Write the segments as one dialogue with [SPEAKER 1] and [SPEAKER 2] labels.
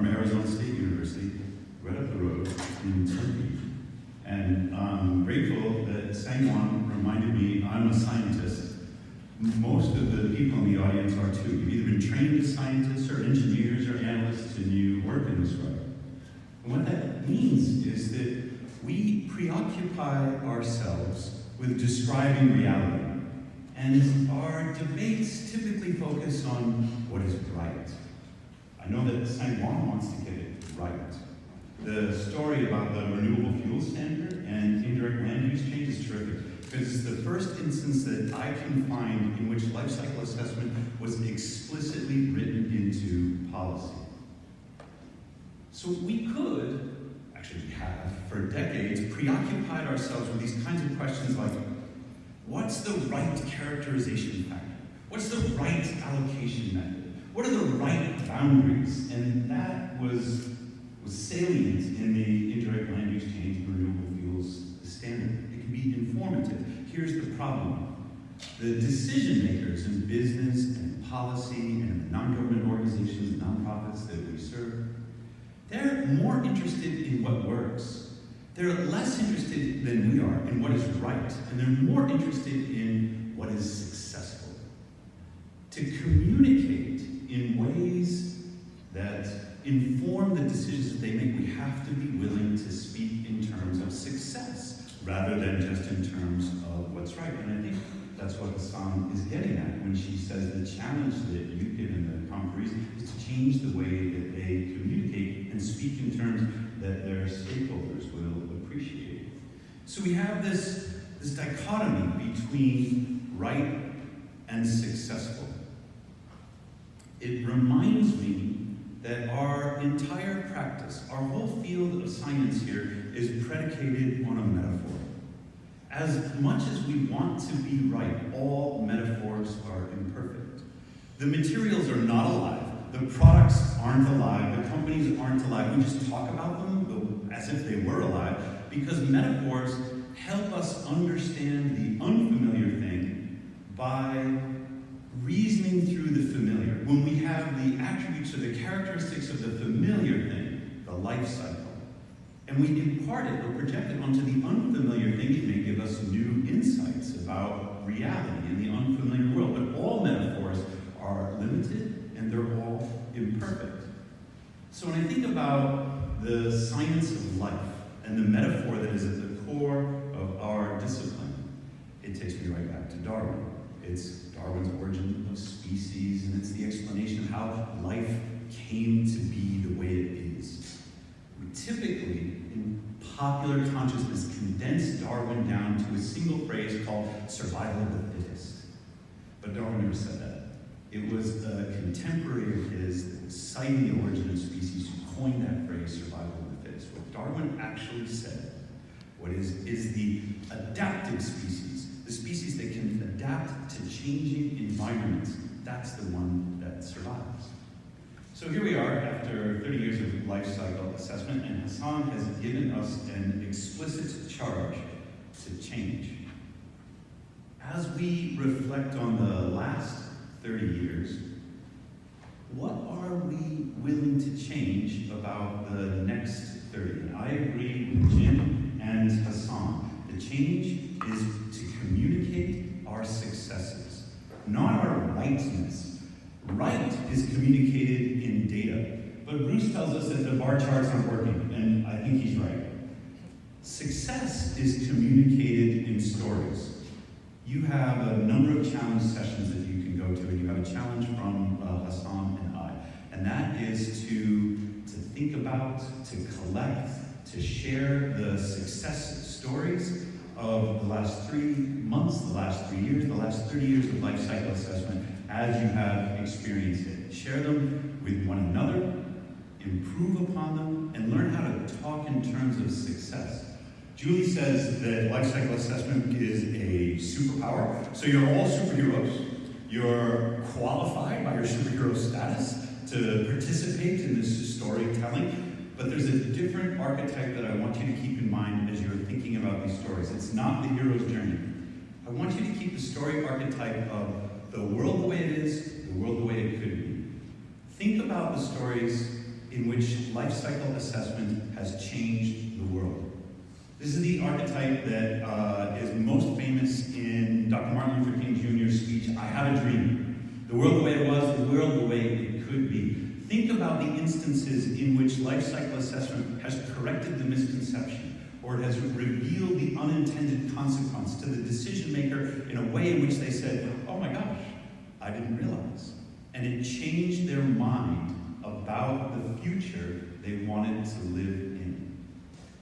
[SPEAKER 1] from Arizona State University, right up the road in Turkey. And I'm grateful that Sang-Won reminded me I'm a scientist. Most of the people in the audience are too. You've either been trained as scientists or engineers or analysts and you work in this way. And what that means is that we preoccupy ourselves with describing reality. And our debates typically focus on what is right. I know that Sang-Won wants to get it right. The story about the renewable fuel standard and indirect land use change is terrific, because it's the first instance that I can find in which life cycle assessment was explicitly written into policy. So we could, actually we have, for decades, preoccupied ourselves with these kinds of questions like, what's the right characterization factor? What's the right allocation method? What are the right boundaries? And that was salient in the indirect land use change and renewable fuels standard. It can be informative. Here's the problem. The decision makers in business and policy and the non-government organizations and nonprofits that we serve, they're more interested in what works. They're less interested than we are in what is right, and they're more interested in what is successful. To communicate in ways that inform the decisions that they make, we have to be willing to speak in terms of success rather than just in terms of what's right. And I think that's what Hassan is getting at when she says the challenge that you give in the conferees is to change the way that they communicate and speak in terms that their stakeholders will appreciate. So we have this dichotomy between right and successful. It reminds me that our entire practice, our whole field of science here, is predicated on a metaphor. As much as we want to be right, all metaphors are imperfect. The materials are not alive. The products aren't alive. The companies aren't alive. We just talk about them as if they were alive, because metaphors help us understand the unfamiliar thing by reasoning through the familiar. When we have the attributes or the characteristics of the familiar thing, the life cycle, and we impart it or project it onto the unfamiliar thing, it may give us new insights about reality in the unfamiliar world. But all metaphors are limited and they're all imperfect. So when I think about the science of life and the metaphor that is at the core of our discipline, it takes me right back to Darwin. It's Darwin's origin of species, and it's the explanation of how life came to be the way it is. We typically, in popular consciousness, condense Darwin down to a single phrase called survival of the fittest. But Darwin never said that. It was a contemporary of his that was citing the origin of species who coined that phrase, survival of the fittest. What Darwin actually said, what is the adaptive species, the species that can adapt to changing environments. That's the one that survives. So here we are after 30 years of life cycle assessment, and Hassan has given us an explicit charge to change. As we reflect on the last 30 years, what are we willing to change about the next 30? And I agree with Jim and Hassan. The change is to communicate our successes, not our rightness. Right is communicated in data, but Bruce tells us that the bar charts aren't working, and I think he's right. Success is communicated in stories. You have a number of challenge sessions that you can go to, and you have a challenge from Hassan and I, and that is to think about, to collect, to share the success stories of the last 3 months, the last 3 years, the last 30 years of life cycle assessment as you have experienced it. Share them with one another, improve upon them, and learn how to talk in terms of success. Julie says that life cycle assessment is a superpower, so you're all superheroes. You're qualified by your superhero status to participate in this storytelling, but there's a different archetype that I want you to keep in mind as you're thinking about these stories. It's not the hero's journey. I want you to keep the story archetype of the world the way it is, the world the way it could be. Think about the stories in which life cycle assessment has changed the world. This is the archetype that is most famous in Dr. Martin Luther King Jr.'s speech, "I have a dream. The world the way it was, the world the way it could be." Think about the instances in which life cycle assessment has corrected the misconception, or it has revealed the unintended consequence to the decision maker in a way in which they said, "Oh my gosh, I didn't realize." And it changed their mind about the future they wanted to live in.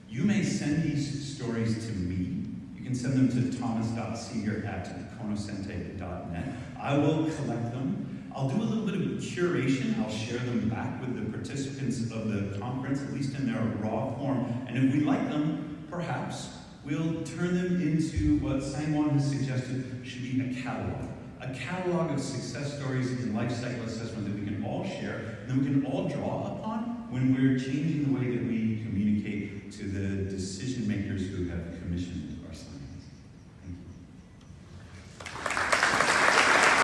[SPEAKER 1] You may send these stories to me. You can send them to thomas.seager at conoscente.net. I will collect them. I'll do a little bit of curation. I'll share them back with the participants of the conference, at least in their raw form. And if we like them, perhaps we'll turn them into what Sang-Won has suggested should be a catalog of success stories in life cycle assessment that we can all share, and then we can all draw upon when we're changing the way